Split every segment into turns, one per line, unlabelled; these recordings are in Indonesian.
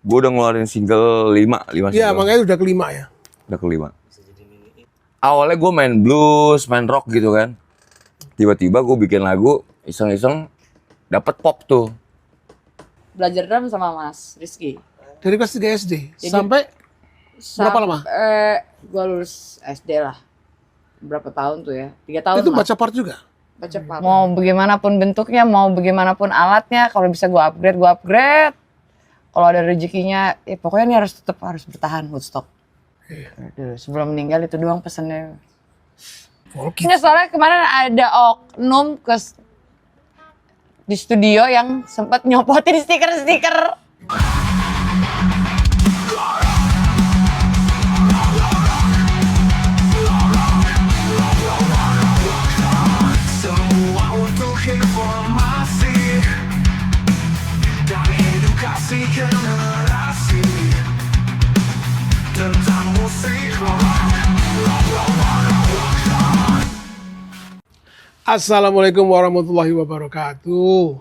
Gue udah ngeluarin single 5
Iya,
single.
makanya udah kelima ya.
Udah kelima. Awalnya gue main blues, main rock gitu kan. Tiba-tiba gue bikin lagu, iseng-iseng dapet pop tuh.
Belajar drum sama Mas Rizky.
Dari kelas 3 SD
Jadi-
sampai berapa lama?
Gue lulus SD lah. Berapa tahun tuh ya? 3 tahun
Itu
lah.
baca part juga.
Baca part.
Mau bagaimanapun bentuknya, mau bagaimanapun alatnya, kalau bisa gue upgrade. Kalau ada rezekinya, ya pokoknya ini tetap harus bertahan Woodstock. Aduh, sebelum meninggal itu doang pesannya.
Volkit.
Nggak, soalnya kemarin ada oknum di studio yang sempat nyopotin stiker-stiker.
Semua untuk informasi dan edukasi generasi tentang musik rock.
Assalamualaikum warahmatullahi wabarakatuh.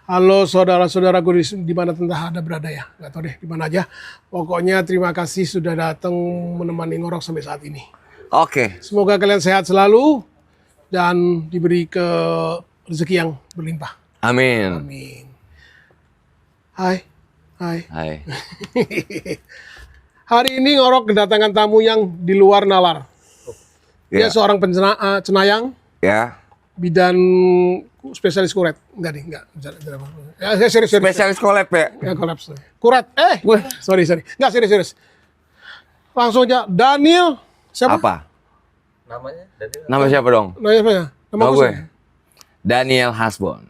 Halo saudara-saudaraku di mana entah ada berada ya, nggak tahu deh di mana aja. Pokoknya terima kasih sudah datang menemani Ngorok sampai saat ini.
Oke.
Semoga kalian sehat selalu dan diberi rezeki yang berlimpah.
Amin.
Amin. Hai.
Hai.
Hari ini Ngorok kedatangan tamu yang di luar nalar. Dia
Ya.
seorang cenayang,
Ya.
bidan spesialis kuret. Enggak. Ya, serius.
Spesialis collab ya.
Ya, kolaps. Kuret.
Wih.
Sorry. Enggak, serius. Langsung aja. Daniel. Siapa?
Apa? Nama siapa dong?
Namanya apa ya? Nama
Nama
aku
gue.
siapa?
Daniel Hasbon.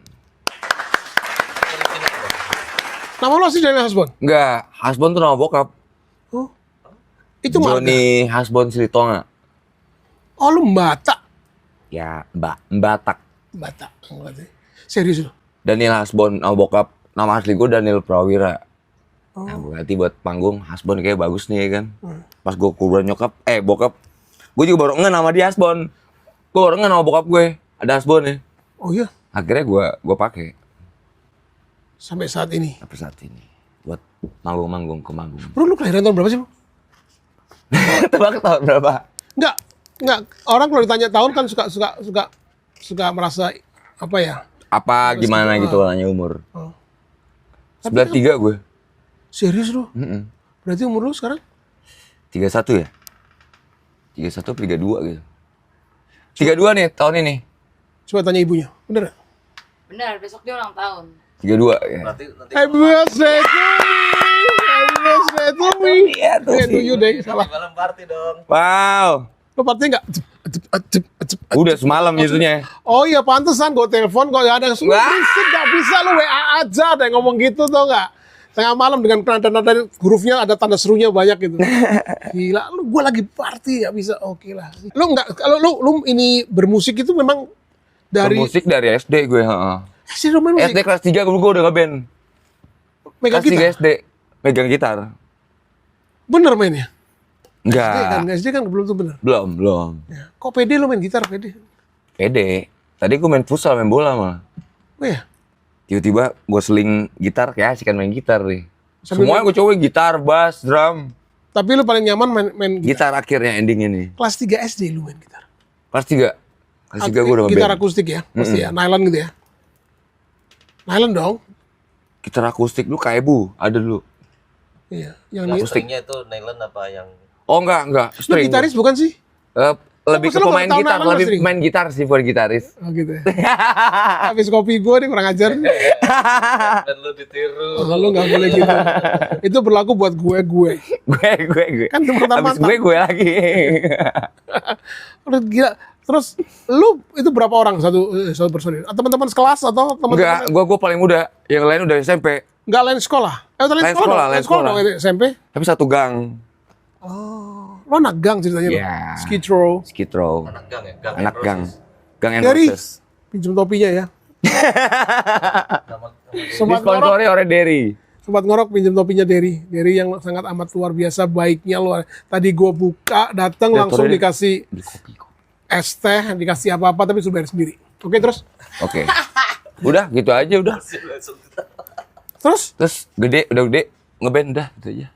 Nama lo sih Daniel Hasbon?
Enggak, Hasbon tuh nama bokap.
Oh. Itu marga.
Johnny Hasbon Silitonga.
Oh, lu Batak.
Ya, Batak.
Batak. Serius lu?
Daniel Hasbon nama bokap. Nama asli gue Daniel Prawira. Nah, berarti buat panggung Hasbon kayak bagus nih ya kan. Pas gue kuburan bokap. Gue juga baru nge nama dia Hasbon. Gue baru nge nama bokap gue. Ada Hasbon ya.
Oh iya,
Akhirnya gue pakai
sampai saat ini.
sampai saat ini buat manggung ke manggung.
Bro, lu kelahiran tahun berapa sih, Bro?
Tebak tahun berapa?
Enggak. Orang kalau ditanya tahun kan suka merasa apa ya?
Apa gimana gitu nanya umur.
Oh.
93 gue.
Serius lu?
Mm-mm.
Berarti umur lu sekarang?
31 ya? 31 atau 32 gitu. 32 nih tahun ini.
Coba tanya ibunya. Bener gak?
Benar, besok dia ulang tahun.
32 ya.
Happy birthday to me. Happy birthday to me.
Iya tuh.
To you deh, salah.
Malam party dong.
Wow.
Lo party enggak?
Udah semalam itunya.
Oh iya, pantesan gue telepon kok ada semua
Wah.
berisik, gak bisa lu WA aja ada yang ngomong gitu tau gak? Tengah malam dengan nada-nada hurufnya ada tanda serunya banyak gitu. Gila, gue lagi party gak bisa. Oke lah. Lu enggak, kalau lu ini bermusik itu memang dari
Musik dari SD gue, heeh.
sih lu main musik,
SD kelas 3 gue udah nge-band.
megang
Kelas 3
gitar.
SD megang gitar.
Bener mainnya?
Enggak.
SD kan belum tuh bener.
Belum.
Ya. Kok pede lu main gitar, pede?
Pede. Tadi gue main futsal, main bola malah.
Oh ya?
Tiba-tiba gue seling gitar, kayak asik kan main gitar nih.
Sambil
Semuanya gue coba gitar, bass, drum.
Tapi lu paling nyaman main gitar.
Gitar akhirnya ending ini.
Kelas 3 SD lu main gitar.
Kelas 3. Kelas 3 gue udah
Gitar
nge-band.
akustik ya? Pasti ya, nylon gitu ya? Nylon dong?
Gitar akustik dulu Kaebu, ada dulu.
Iya. Yang
Stringnya itu nylon apa yang
Oh enggak,
lu
string.
gitaris bukan sih?
Lebih ke
maksud lu
pemain
nggak tahu
gitar,
nylon
lebih
string?
main gitar sih, bukan gitaris.
Oh gitu ya. Habis kopi gue nih kurang ajar.
dan lu ditiru.
Oh, lu nggak boleh gitu. Itu berlaku buat gue.
gue.
Kan teman
Habis
mantan.
gue lagi.
Udah gila. Terus lu itu berapa orang satu personil? Atau teman-teman sekelas atau
Enggak,
teman-teman?
gue paling muda. Yang lain udah SMP.
Enggak lain sekolah.
Lain sekolah,
lain sekolah dong SMP.
Tapi satu gang.
Oh, lo anak gang ceritanya lo.
Iya.
Skitro.
Skid Row.
Anak gang ya? Gang
Anak
and
gang.
Roses.
Gang and
Derry,
Roses.
pinjam topinya ya.
Nama
Sobat Ngorok,
Disponsori oleh Derry.
Sobat Ngorok pinjam topinya Derry. Derry yang sangat amat luar biasa baiknya luar. Tadi gua buka, datang
Ya,
langsung
turun.
dikasih
Beli kopi kok.
es teh, dikasih apa-apa tapi suruh bayar sendiri. Oke, terus?
Oke. Udah, gitu aja udah.
Terus?
Terus gede, udah gede. ngeband dah gitu aja.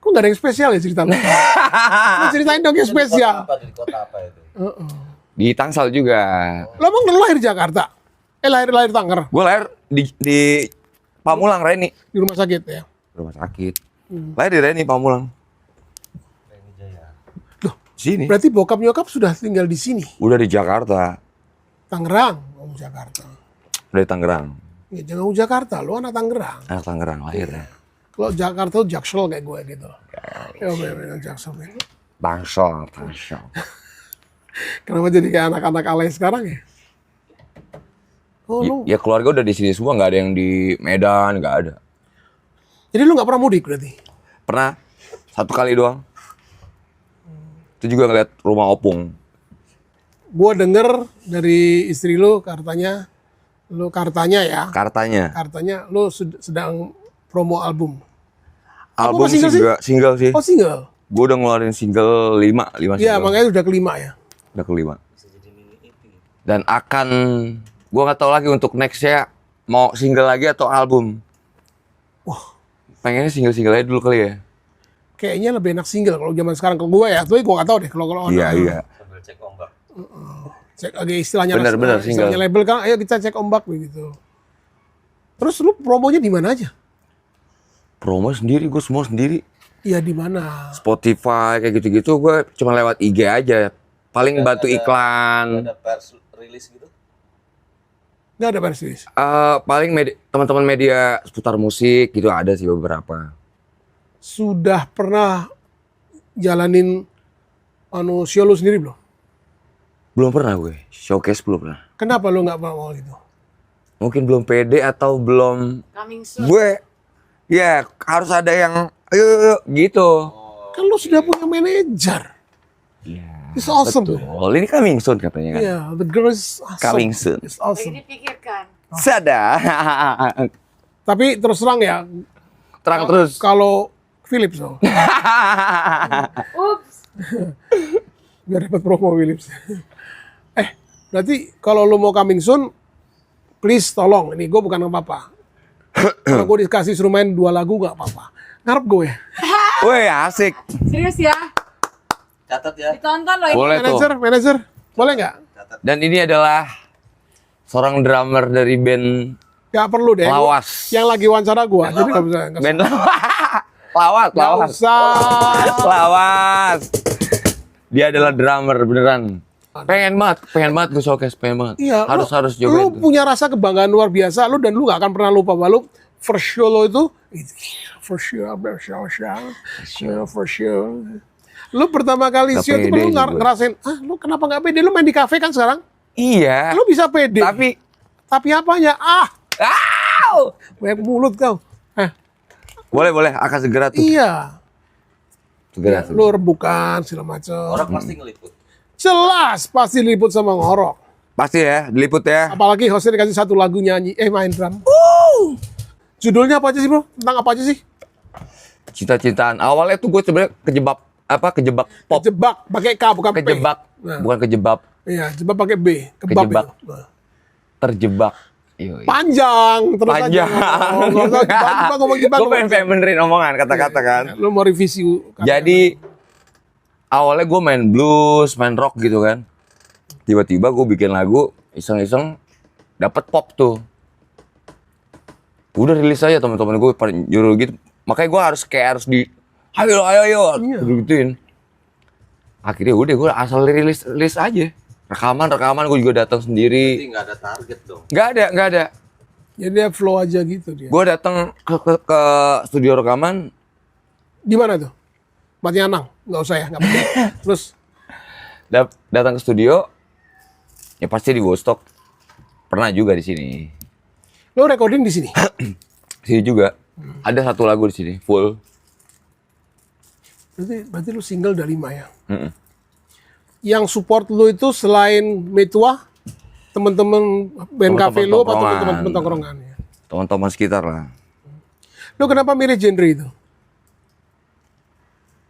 Kok nggak ada yang spesial ya cerita lu? Lu ceritain dong yang spesial.
Apa di kota apa itu?
Di Tangsel juga.
Lo emang lu lahir di Jakarta? Lahir Tanger
Gue lahir di Pamulang, Reni.
di rumah sakit ya?
Rumah sakit. Lahir di Reni, Pamulang.
Reni Jaya.
Sini.
Berarti bokap nyokap sudah tinggal di sini,
Udah di Jakarta.
Tangerang, Jakarta.
Udah di Tangerang.
Ya jangan Jakarta, lu anak Tangerang.
Anak Tangerang lahirnya.
Kalau Jakarta tuh Jaksel kayak gue gitu. Ya bener Jaksel.
Tangsel.
Kenapa jadi kayak anak-anak alay sekarang ya? Oh lu,
Ya keluarga udah di sini semua, nggak ada yang di Medan, nggak ada.
jadi lu nggak pernah mudik berarti?
Pernah 1 kali doang. Itu juga ngeliat rumah opung.
Gue denger dari istri lu kartanya ya,
Kartanya.
lu sedang promo album.
Album
single
sih
sih?
juga single sih.
Oh single?
Gue udah ngeluarin single 5
Iya
single.
makanya udah kelima ya.
Udah kelima. Dan akan gue nggak tahu lagi untuk nextnya mau single lagi atau album.
Wah.
Pengennya single aja dulu kali ya.
Kayaknya lebih enak single kalau zaman sekarang ke gue ya. Tapi gue nggak tahu deh kalau
Iya.
Sambil cek ombak.
Cek lagi istilahnya
Bener, single.
istilahnya label kan, ayo kita cek ombak begitu. Terus lu promonya di mana aja?
Promo sendiri, gue semua sendiri.
Iya di mana?
Spotify kayak gitu-gitu gue cuma lewat IG aja. Paling bantu iklan.
Ada pers rilis gitu.
Nggak ada persis.
Paling teman-teman media seputar musik gitu ada sih beberapa.
Sudah pernah jalanin show lu sendiri belum?
Belum pernah gue, showcase belum pernah.
Kenapa lu nggak mau gitu?
Mungkin belum pede atau belum
Coming soon.
gue. Ya harus ada yang ayo gitu.
Kan lu sudah punya manajer.
Iya.
It's awesome.
Betul. Ini coming soon katanya kan.
Iya, the girl is awesome.
Coming soon.
It's awesome.
Dipikirkan.
Sadar.
Tapi terus terang ya,
Terang terus.
kalau Philips loh,
Ups.
biar dapat promo Philips. Berarti kalau lu mau coming soon, please tolong. Ini gue bukan apa-apa. Kalau gue dikasih suruh main 2 lagu gak apa-apa. Ngarep gue.
Woi asik.
Serius ya?
Catat ya.
Ditonton loh ini.
Boleh tuh.
Manager, boleh nggak?
Dan ini adalah seorang drummer dari band
Gak perlu deh.
Lawas.
Yang lagi wawancara gue, jadi nggak bisa. Nggak
Band Lawas.
Nggak usah.
Lawas. Dia adalah drummer beneran. Pengen banget gue showcase, pengen banget.
Iya,
harus
lu
cobain tuh.
punya rasa kebanggaan luar biasa lu dan lu gak akan pernah lupa bahwa lu first show lo itu for sure. Lu pertama kali
Gak
show itu
pede
lu
juga.
ngerasain, lu kenapa gak pede? Lu main di kafe kan sekarang?
Iya.
Lu bisa pede.
Tapi
apanya? Banyak mulut kau.
boleh akan segera tuh.
Iya.
Segera tuh.
Lu rembukan segala macam.
Orang pasti ngeliput.
Jelas pasti liput sama ngorok.
Pasti ya, diliput ya.
Apalagi hostnya dikasih 1 lagu nyanyi, main drum. Judulnya apa aja sih bro? Tentang apa aja sih?
Cita-citaan. Awalnya tuh gue sebenarnya kejebak pop.
Kejebak pakai K bukan P.
Kejebak,
Nah,
bukan kejebak,
iya, jebak pakai B. Kebab
Kejebak.
itu. Nah.
terjebak. Yoi.
Panjang terus
Panjang.
aja. Nggak usah jebak, ngomong jebak.
Gue pengen benerin omongan kata-kata kan.
Lu mau revisi.
Jadi awalnya gue main blues, main rock gitu kan. Tiba-tiba gue bikin lagu iseng-iseng dapet pop tuh. Udah rilis aja teman-teman gue pada nyuruh gitu. Makanya gue harus di ayo
Iya.
gituin. Akhirnya udah gue asal rilis aja. Rekaman gue juga datang
Jadi
sendiri.
nggak ada target dong.
Nggak ada.
Jadi dia flow aja gitu dia.
Gue datang ke studio rekaman.
Di mana tuh? Matianang. Nggak usah ya, nggak penting. Terus
Datang ke studio. Ya pasti di Woodstock. Pernah juga di sini.
lu recording di sini.
Sini juga. Ada 1 lagu di sini full.
Berarti lu single udah 5 ya.
Mm-mm.
Yang support lu itu selain Metua, temen-temen band cafe lu apa
Temen-temen
temen-temen tongkrongan ya?
Teman-teman sekitar lah.
Lu kenapa milih genre itu?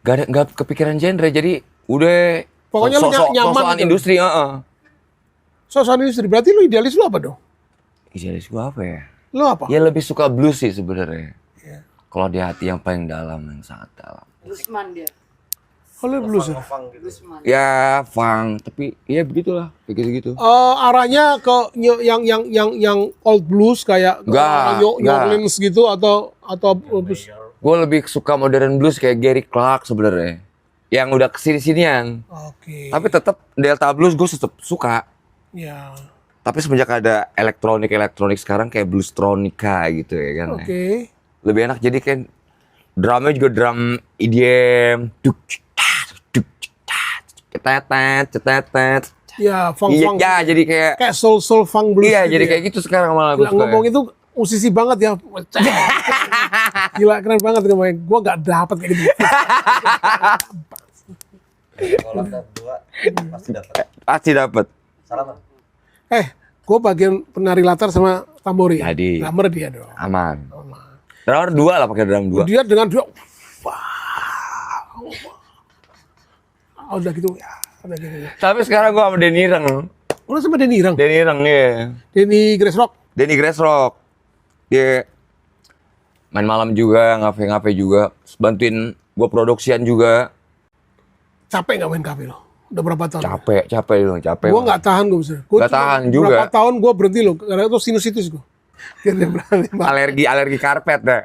Gak kepikiran genre, jadi udah
Pokoknya lu nyaman
sosokan
gitu.
industri,
Sosokan industri. Berarti lu idealis lu apa dong?
Idealis gua apa ya?
Lu apa?
Ya lebih suka blues sih sebenarnya.
Iya.
Kalau di hati yang paling dalam, yang sangat dalam.
Bluesman dia.
Oh, lu blues ya?
Ngefang gitu.
Bluesman.
Ya, funk, tapi ya begitulah, kayak gitu.
Arahnya ke yang old blues kayak
Enggak,
New
enggak.
Orleans gitu atau blues.
Gue lebih suka modern blues kayak Gary Clark sebenarnya. Yang udah kesini-sinian.
Oke.
Tapi tetap Delta blues gue tetap suka.
Ya.
Tapi semenjak ada elektronik sekarang kayak bluestronica gitu ya kan.
Oke.
Lebih enak jadi kan drumnya juga drum EDM. Cetetet.
Ya, funk.
Iya, jadi kayak
soul funk blues.
iya,
gitu
jadi
ya.
kayak gitu sekarang malah gue
Gila, ngomong itu musisi banget ya. Gila, keren banget ngomongnya. Gua gak dapet kayak gitu.
Kalau ada 2 pasti dapat.
Pasti dapat.
Salaman.
Gue bagian penari latar sama tambori.
Jadi.
Drummer dia dong.
Aman. Drummer 2 lah, pakai drum 2.
Dia dengan dia, udah gitu ya. Udah gitu ya.
Tapi sekarang gue sama Denny Ireng.
Udah sama Denny Ireng.
Denny Ireng ya.
Denny Grass Rock.
Denny Grass Rock. Dia main malam juga, ngafe-ngafe juga. Bantuin gue produksian juga.
Capek gak main kafe lo? Udah berapa tahun?
Capek loh, capek.
Gue gak tahan gue bisa. Gua
Nggak
cuma
tahan juga.
Berapa tahun gue berhenti loh. Karena itu sinusitis gue. Dia berani banget.
Alergi karpet deh.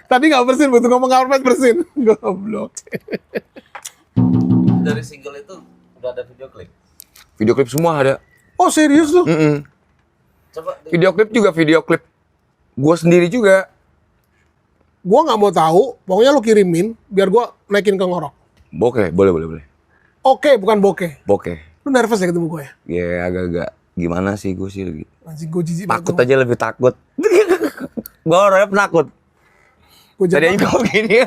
Tadi gak bersin, butuh ngomong karpet bersin. Goblok.
Dari single itu udah ada video klip.
Video klip semua ada.
Oh serius lu?
Coba
Video klip juga video klip gue sendiri juga.
Gue gak mau tahu. Pokoknya lu kirimin biar gue naikin ke ngorok.
Bokeh, boleh.
Oke, bukan bokeh.
Bokeh.
Lu nervous ya ketemu gue ya?
Ya agak-agak gimana sih gue sih lagi.
Anjing gue jijik
Takut aja lebih takut. Gue orangnya penakut.
Gue
Tadi aja gue gini.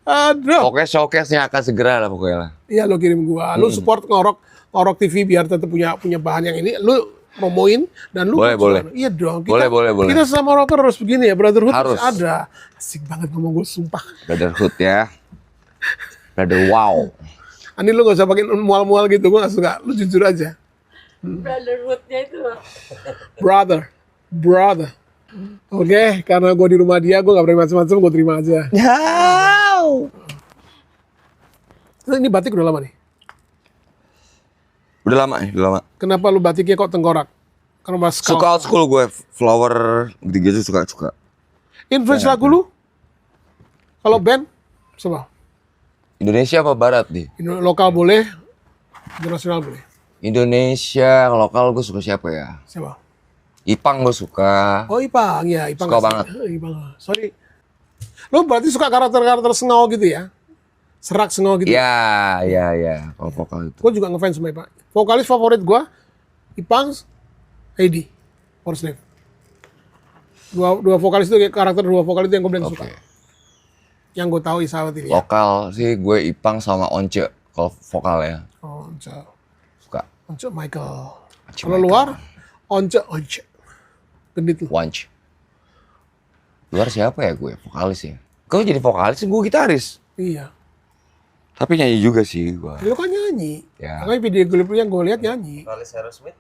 Aduh.
Oke, showcase-nya akan segera lah pokoknya lah.
Iya lo kirim gua. Lu support ngorok TV biar tetap punya bahan yang ini. Lu promoin dan lu
Boleh.
Iya dong.
Boleh.
Kita sama rocker harus begini ya, brotherhood
Harus.
ada. Asik banget ngomong gue sumpah.
Brotherhood ya. Brother wow.
Ani lu gak usah pakai mual-mual gitu, gue gak suka. Lu jujur aja.
Brotherhood-nya itu.
Brother. Oke, karena gue di rumah dia, gue gak berani macam-macam, gue terima aja. Terus ini batik udah lama nih.
Udah lama.
Kenapa lu batiknya kok tengkorak? Karena mas
Suka old school gue, flower gitu suka.
Influence lagu lu? Kalau band, siapa?
Indonesia apa barat nih?
Lokal boleh, internasional boleh.
Indonesia, lokal gue suka siapa ya?
Siapa?
Ipang gue suka.
Oh Ipang, ya Ipang.
Suka
asik.
banget.
Ipang, sorry. Lu berarti suka karakter sengau gitu ya? Serak sengau gitu?
Ya. Kalau vokal itu.
Gue juga ngefans sama Ipang. Vokalis favorit gue, Ipang, Heidi, Forsnave. Dua vokalis itu karakter dua vokalis itu yang gue paling suka. Yang gue tahu Isawat ini. Ya.
Lokal sih gue Ipang sama Once kalau vokal ya.
Oh, Once
Michael.
Michael. Kalau luar, Once. Gendit lu.
Once. Luar siapa ya gue vokalis ya? Kau jadi vokalis, gue gitaris.
Iya.
Tapi nyanyi juga sih gue.
Lu kan nyanyi.
Ya.
Makanya video klipnya gue lihat nyanyi.
vokalis Aerosmith.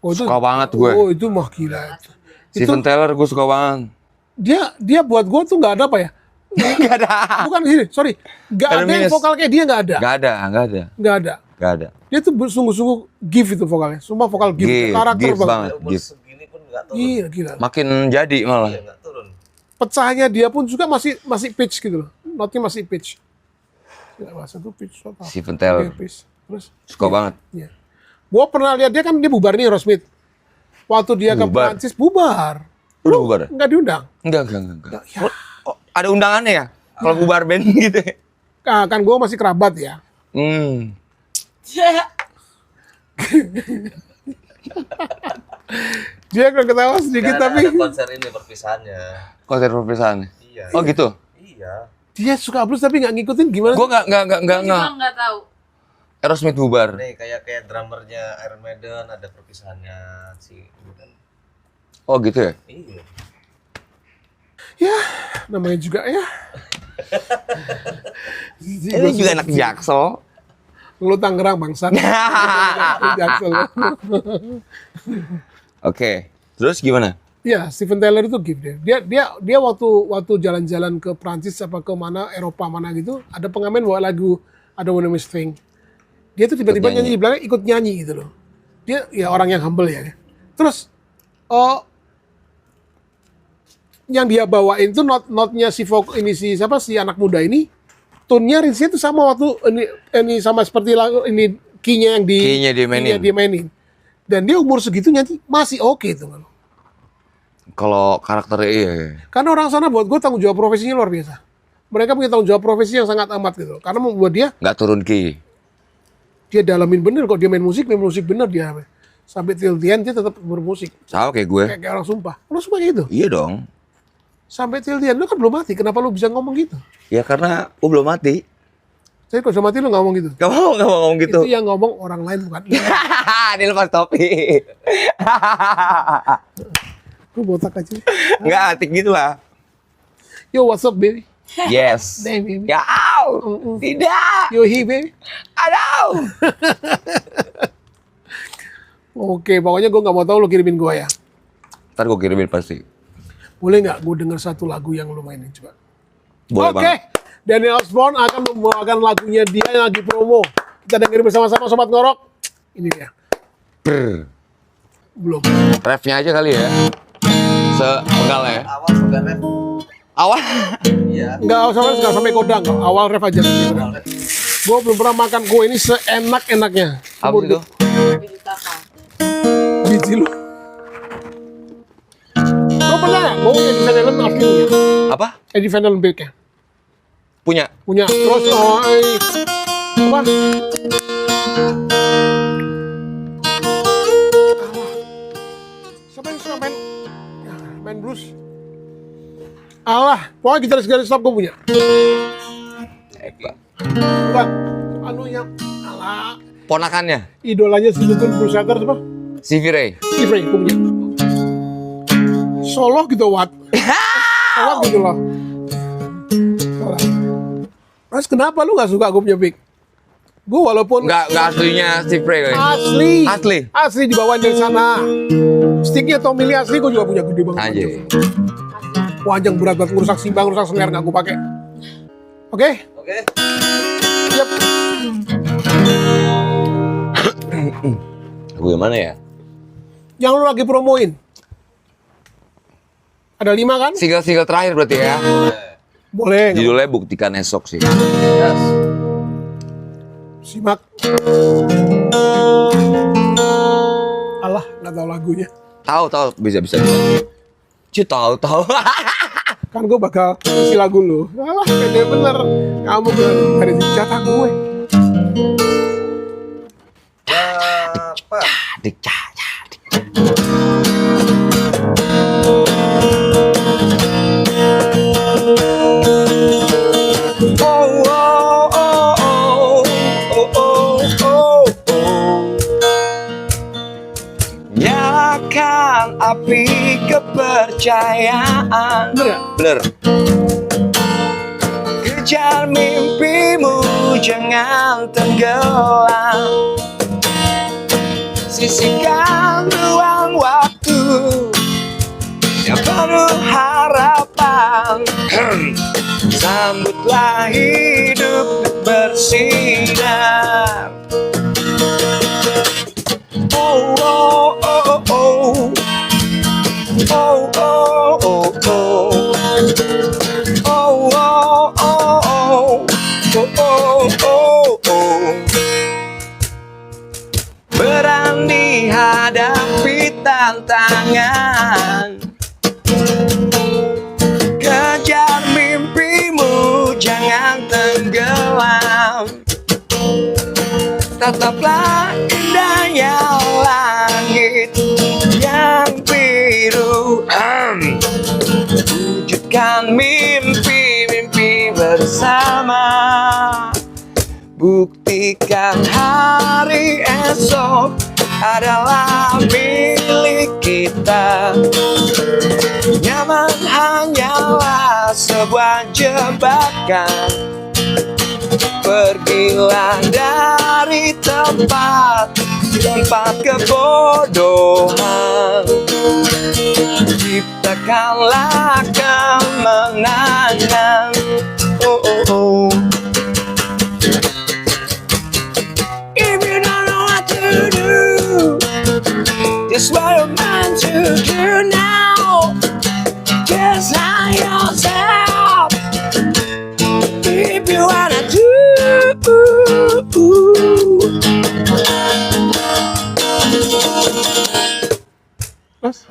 Oh,
Suka banget gue.
Oh itu mah gila.
Steven Tyler gue suka banget.
Dia buat gue tuh nggak ada apa ya?
Gak ada.
Bukan sini, sorry. Nggak ada yang
Minus.
vokal kayak dia nggak ada.
Gak ada.
Dia tuh sungguh-sungguh give itu vokalnya. Sumpah vokal give. Karakter
Give banget.
Umur
Give.
segini pun nggak turun.
Gila.
Makin jadi malah.
Iya, nggak turun.
Pecahnya dia pun juga masih pitch gitu loh. Notnya masih pitch. Tidak bahasa tuh pitch total.
Steven Tyler.
Oke, pitch. Terus
Suka banget.
iya. Gue pernah lihat dia kan dia bubar nih Aerosmith. Waktu dia ke
Bubar.
Prancis bubar.
Udah bubar?
Nggak diundang.
Enggak.
Ya.
Oh, ada undangannya ya? Kalau bubar band gitu ya?
Kan gue masih kerabat ya. Dia ketawa sedikit
Nggak ada-
tapi
ada konser ini perpisahannya.
Konser perpisahan.
Iya.
Oh gitu?
Iya.
dia suka blues tapi nggak ngikutin gimana?
Gue nggak.
Nggak tahu.
Aerosmith bubar.
Nih kayak drummernya Iron Maiden ada perpisahannya si kan.
Oh gitu ya?
Iya.
Ya, namanya juga ya.
Ini juga anak Jaksel.
Lu Tangerang bangsat. Jaksel.
Oke. Terus gimana?
Iya, Steven Tyler itu gift dia waktu jalan-jalan ke Prancis apa ke mana Eropa mana gitu, ada pengamen bawa lagu ada One Miss Thing. Dia tuh tiba-tiba
Ikut
nyanyi di belakang, ikut nyanyi gitu loh. Dia ya orang yang humble ya. Terus yang dia bawain tuh notnya si siapa si anak muda ini, tone-nya range-nya tuh sama waktu ini sama seperti lagu ini key-nya yang
Key-nya dia mainin.
Dan dia umur segitu nyanyi masih oke tuh.
Kalau karakternya iya.
Karena orang sana buat gue tanggung jawab profesinya luar biasa. Mereka punya tanggung jawab profesi yang sangat amat gitu. Karena membuat dia
Nggak turun key.
dalamin bener kok dia main musik bener dia. Sampai till the end dia tetap bermusik.
Sama kayak gue.
Kayak orang sumpah. Lu sumpah kayak gitu?
Iya dong.
Sampai till the end, lu kan belum mati. Kenapa lu bisa ngomong gitu?
Ya karena gue belum mati.
Saya kalau sudah mati lu nggak ngomong gitu.
Gak mau ngomong gitu.
Itu yang ngomong orang lain bukan.
Dia lepas topi.
Lu botak aja.
Nggak atik gitu lah.
Yo, what's up, baby?
Yes.
Damn, baby.
Ya, tidak.
Yo, he, baby.
Aduh.
Oke, pokoknya gue nggak mau tahu lu kirimin gue ya.
Ntar gue kirimin pasti.
Boleh nggak gue denger satu lagu yang lu mainin coba?
Boleh
Oke,
banget.
Daniel Osborne akan membawakan lagunya dia yang lagi promo. Kita dengerin bersama-sama Sobat Ngorok. Ini dia.
Brr.
Belum.
Refnya aja kali ya. Sepenggal ya.
Awal sampai ref.
Awal.
Iya.
Nggak sampai kodang. Awal ref aja.
Awal ref.
Gue belum pernah makan kue ini seenak-enaknya.
Apa itu?
Biji lu. Lo pernah nggak? Gue punya Eddie Van Halen asli punya.
Apa?
Eddie Van Halen Bake-nya.
Punya.
Punya. Terus apa? Siapa yang suka main blues? Alah, pokoknya gitaris stop gue punya. Bukan, anu yang alah,
Ponakannya.
idolanya si Lutun Brusaker siapa?
Stevie Ray.
Steve Ray, gue punya. Solo gitu, Wat. Solo gitu loh. Salah. Mas, kenapa lu gak suka gue punya Big? Gue walaupun
Nggak aslinya Stevie Ray. Kali.
asli. Asli dibawain dari sana. Sticknya Tommy Lee asli gue juga punya gede banget.
Aja.
Panjang berat banget, ngerusak simbang, ngerusak snare nggak gue pakai. Oke?
Oke.
Yap.
Lagu yang mana ya?
Yang lu lagi promoin. Ada 5 kan?
Single terakhir berarti ya.
Boleh. nggak
Judulnya Buktikan Esok sih.
Yes.
Simak. Alah, nggak tahu lagunya.
Tahu bisa. Ci tahu.
Kan gue bakal isi lagu lu. Alah, pede bener. Kamu dari jatah gue.
Dapat.
Dik. Nyalakan api kepercayaan.
Bener gak?
Bener. Kejar mimpimu, jangan tenggelam. Sisihkan ruang waktu yang penuh harapan. Sambutlah hidup bersinar. Oh, oh, oh, oh. Oh, oh, oh, oh. Oh, oh, oh, oh. Oh, oh, oh, oh. Berani hadapi tantangan. Kejar mimpimu, jangan tenggelam. Tataplah indahnya langit yang biru. Wujudkan mimpi-mimpi bersama. Buktikan hari esok adalah milik kita. Nyaman hanyalah sebuah jebakan. Pergilah dari tempat kebodohan, ciptakanlah kemenangan. Oh, oh, oh. If you don't know what to do, this what you're meant to do now. Just hang yourself if you wanna do.
Mas,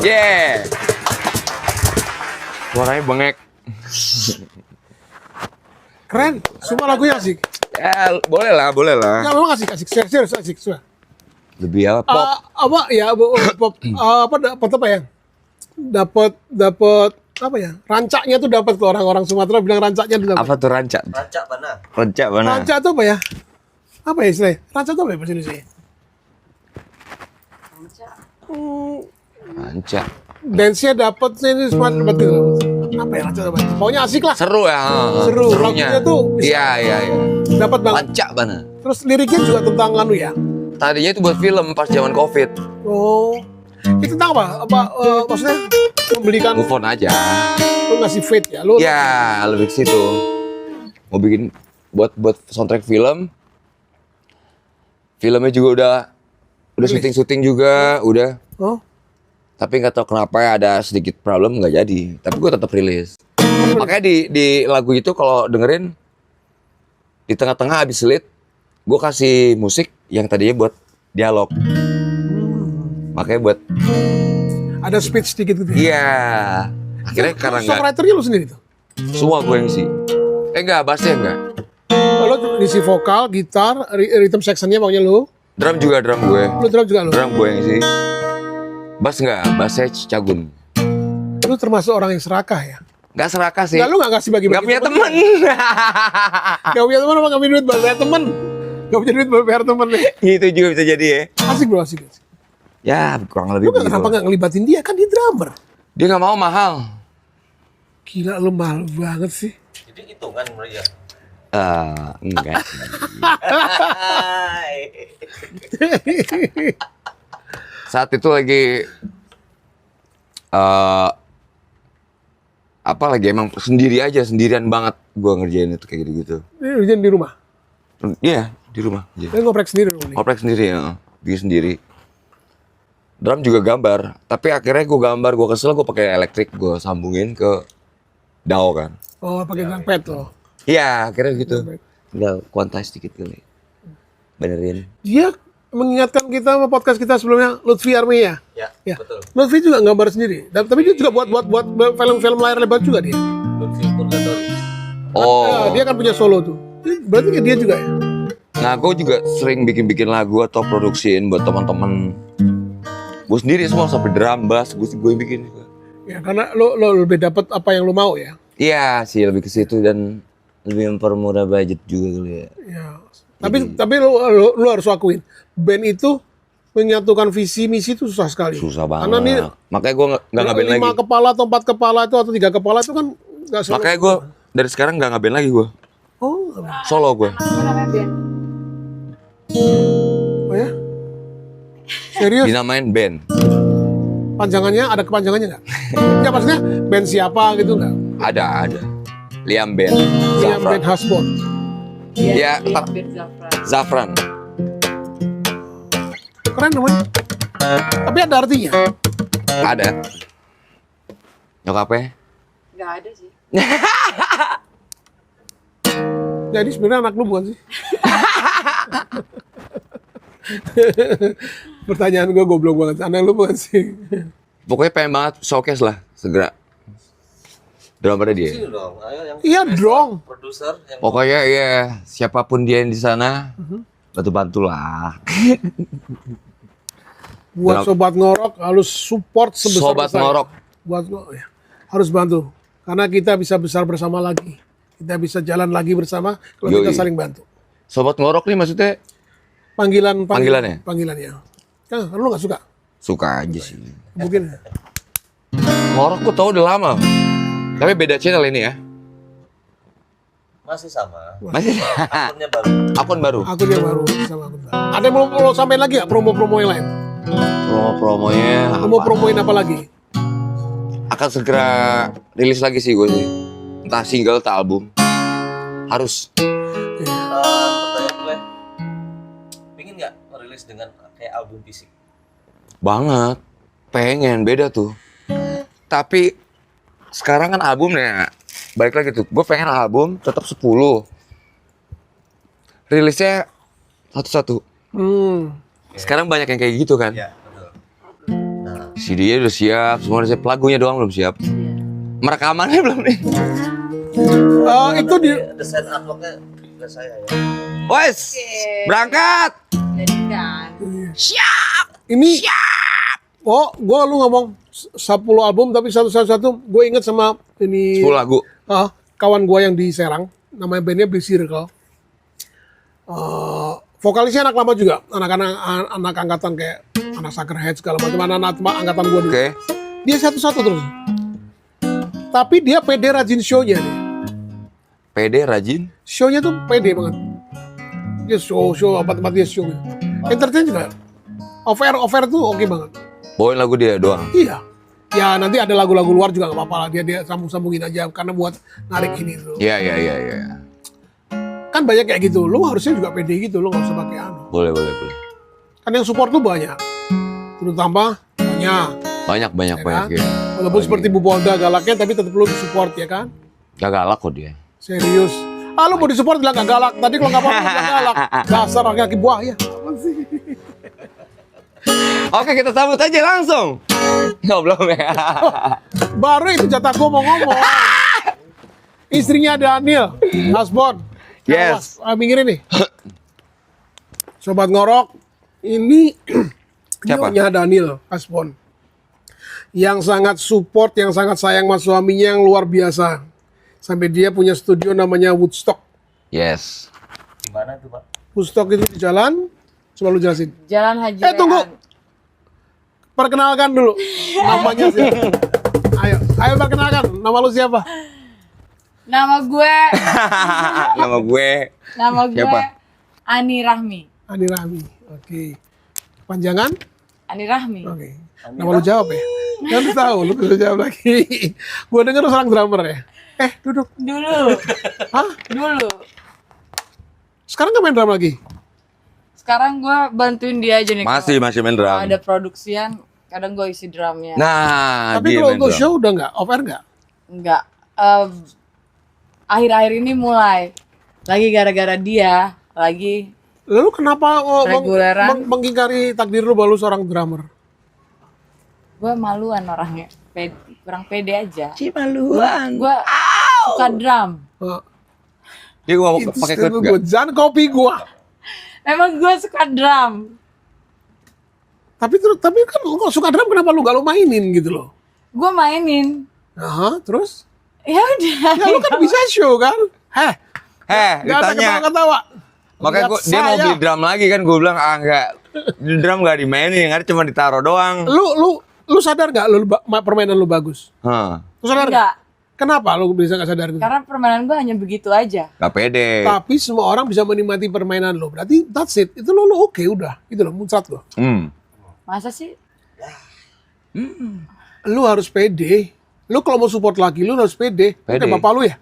Yeah. Suaranya bengek.
keren. Semua lagunya asik.
Ya, boleh lah.
Nggak, memang asik. Serius asik. Sudah.
Lebih apa? Pop.
Apa ya? Pop. Dapat apa ya? Dapat apa ya? Rancaknya tuh dapat ke orang-orang Sumatera bilang rancaknya dapat.
Apa tuh rancak?
Rancak mana?
Rancak mana?
Rancak itu apa ya? Apa ya istilahnya? Rancak itu apa ya bahasa Indonesia?
Rancak.
Dance-nya dapat ini semua dapat gitu. Apa ya rancak dapat? Pokoknya asik lah.
Seru ya.
Seru.
Serunya.
Lagunya tuh bisa.
Iya.
Dapat banget.
Rancak mana?
Terus liriknya juga tentang anu ya.
Tadinya itu buat film pas zaman Covid.
Oh. Itu tentang apa? Maksudnya membelikan
Move on aja.
lu ngasih fate ya. Lu
Ya, lebih ke situ. Mau bikin buat soundtrack film. Filmnya juga udah syuting juga, udah.
Oh.
Tapi nggak tahu kenapa ada sedikit problem nggak jadi. Tapi gue tetap rilis. Makanya di lagu itu kalau dengerin di tengah-tengah habis lead, gue kasih musik yang tadinya buat dialog. Makanya buat
Ada speech sedikit gitu.
iya. Akhirnya karena nggak
Songwriternya lu sendiri tuh.
semua gue yang isi. Enggak, bassnya enggak.
Lu isi vokal, gitar, rhythm sectionnya pokoknya lu.
Drum juga drum gue.
Lu drum juga lu.
Drum gue yang isi. Bass enggak, bassnya Cagun.
Lu termasuk orang yang serakah ya.
Enggak serakah sih.
Enggak, lu enggak ngasih bagi-bagi.
Enggak punya teman.
Enggak punya teman apa enggak punya duit buat bayar teman? Enggak punya duit buat bayar teman nih.
Itu juga bisa jadi ya.
Asik bro, asik.
Ya, kurang lebih
Lu
begitu.
kenapa enggak ngelibatin dia? Kan dia drummer.
Dia nggak mau mahal.
Gila lu malu banget sih.
Jadi hitungan mereka.
Enggak. Saat itu lagi apa lagi emang sendirian banget gua ngerjain itu kayak gitu-gitu.
Ini hujan di rumah.
Iya, di rumah aja.
Dia ngoprek sendiri dong nih.
Oprek sendiri ya, bikin sendiri. Drum juga gambar, tapi akhirnya gue kesel, gue pakai elektrik, gue sambungin ke DAW kan.
Oh, pakai gang pet loh.
Iya, akhirnya gitu. Tinggal kuantize sedikit kali. Benerin.
Dia mengingatkan kita sama podcast kita sebelumnya, Lutfi Army ya.
Ya, betul.
Lutfi juga gambar sendiri. Tapi dia juga buat film-film layar lebar juga dia.
Lutfi Purgatori.
Oh,
Dia kan punya solo tuh. Berarti kayak dia juga ya.
nah gue juga sering bikin lagu atau produksiin buat teman-teman. Gue sendiri semua sampai drum, bass, gue yang bikin.
Ya karena lo lebih dapat apa yang lo mau ya.
Iya sih, lebih ke situ dan lebih mempermudah budget juga kali ya.
Ya. Tapi lo harus akuin, band itu menyatukan visi misi itu susah sekali.
Susah banget.
Karena nih
Makanya gue nggak ngaben lagi.
5 kepala atau 4 kepala itu atau 3 kepala itu kan nggak selalu.
Makanya gue dari sekarang nggak ngaben lagi gue.
Oh,
Solo gue.
oh ya? Serius?
Dinamain band.
Panjangannya ada kepanjangannya nggak? Ya maksudnya band siapa gitu nggak?
Ada. Liam Band.
Yang
Zafran.
band Hasbon.
Ya,
Liam
Pak.
Ben Zafran.
Zafran.
Keren namanya. Tapi ada artinya.
Ada. Nyokapnya?
Nggak ada sih.
Jadi sebenarnya anak lu bukan sih? Pertanyaan gue goblok banget. Anak lu bukan sih?
Pokoknya pengen banget showcase lah, segera. Drummernya dia.
Sini dong, ayo yang
Iya dong.
produser yang
Pokoknya ya, siapapun dia yang di sana, bantu-bantu lah.
Buat sobat ngorok harus support sebesar
Sobat ngorok.
Buat ya. Harus bantu. Karena kita bisa besar bersama lagi. Kita bisa jalan lagi bersama kalau kita
Yoi.
saling bantu.
Sobat ngorok nih maksudnya
Panggilannya.
Panggilannya?
Kan lu nggak suka?
suka aja sih.
Mungkin.
Ngorok gue tau udah lama. Tapi beda channel ini ya.
Masih sama.
Masih
Akunnya baru.
akun baru.
Akunnya baru sama akun baru. Ada yang mau lo sampein lagi nggak promo-promo yang lain?
Promo-promonya
Lo mau promoin apa lagi?
akan segera rilis lagi sih gue sih. Entah single atau album. Harus.
Pertanyaan gue, pingin nggak rilis dengan kayak album fisik?
Banget. Pengen beda tuh. Tapi sekarang kan albumnya balik lagi tuh. Gue pengen album tetap 10. Rilisnya satu-satu. Sekarang banyak yang kayak gitu kan.
Iya, betul.
CD-nya udah siap, semua udah siap. Lagunya doang belum siap. Merekamannya belum nih.
Itu di
Desain artworknya ke saya ya.
Wes, berangkat.
Jadi kan.
ini. Oh, lu ngomong 10 album tapi satu-satu gue inget sama ini
10 lagu.
kawan gue yang di Serang, namanya bandnya Black Circle. Vokalisnya anak lama juga, anak angkatan kayak anak Suckerhead segala macam, anak angkatan gue dulu.
Oke.
Dia satu-satu terus. Tapi dia pede rajin show-nya nih.
PD rajin.
Show-nya tuh pede banget. Dia show tempat dia show. Entertain juga. Offer tuh oke banget.
Bawain lagu dia doang.
Iya. Ya nanti ada lagu-lagu luar juga gak apa-apa lah. Dia sambung-sambungin aja karena buat narik ini tuh.
Iya.
Kan banyak kayak gitu. Lu harusnya juga pede gitu. Lu gak usah pakai anu.
Boleh.
Kan yang support tuh banyak. Terutama banyak.
Banyak
kan?
ya.
Walaupun seperti Bu Polda galaknya tapi tetap lu support ya kan.
Gak galak kok dia.
Serius. Lu mau disupport bilang gak galak. Tadi kalau gak apa-apa bilang galak. Dasar kaki buah ya. Apa sih?
Oke, kita sambut aja langsung. Nggak, belum ya.
Baru itu jatah gua mau ngomong. Istrinya Daniel Hasbon.
Yes.
Minggir ini. Sobat Ngorok, ini
Siapa?
nyonya Daniel Hasbon. Yang sangat support, yang sangat sayang sama suaminya yang luar biasa. Sampai dia punya studio namanya Woodstock.
Yes.
Gimana tuh Pak?
Woodstock itu di jalan, coba lu jelasin.
Jalan Haji
Tunggu.
Rehan.
Perkenalkan dulu. Namanya siapa? Ayo perkenalkan. Nama lu siapa?
Nama gue
Nama gue. Siapa?
Ani Rahmi.
Ani Rahmi. Oke. Panjangan?
Ani Rahmi.
Oke. Nama lu jawab ya? Kan lu tahu, lu bisa jawab lagi. Gua denger lu seorang drummer ya? Duduk.
Dulu.
Hah?
Dulu.
Sekarang nggak main drum lagi?
Sekarang gue bantuin dia aja nih.
Masih main drum.
Kalau ada produksian, kadang gue isi drumnya.
Nah,
Tapi
dia
kalau
main
untuk
drum.
show udah nggak? Off air nggak?
Enggak. Akhir-akhir ini mulai. Lagi gara-gara dia. Lagi
Lalu kenapa
Reguleran.
mengingkari takdir lu bahwa lu seorang drummer?
gue maluan orangnya. Kurang pede aja.
Cimaluan.
Gue suka drum.
Dia ngomong
Itu
pakai
statement
kut
gua.
gak?
Jangan kopi gua.
Emang gue suka drum.
Tapi kan lu suka drum kenapa lu gak lu mainin gitu loh?
Gue mainin.
Terus?
Ya udah.
Ya lu kan bisa show kan? Gak ada
Ditanya.
ketawa-ketawa.
Makanya dia mau beli drum lagi kan, gue bilang enggak. Drum gak dimainin, ada cuma ditaruh doang.
Lu sadar gak lu permainan lu bagus?
Hah,
Lu sadar
Enggak.
gak? Kenapa lu bisa gak sadar itu?
Karena permainan gue hanya begitu aja.
gak pede.
Tapi semua orang bisa menikmati permainan lu. Berarti that's it. Itu lu oke udah. Gitu loh, muncrat lu.
Masa sih?
Lu harus pede. Lu kalau mau support lagi lu harus pede.
Pede.
Udah bapak lu ya?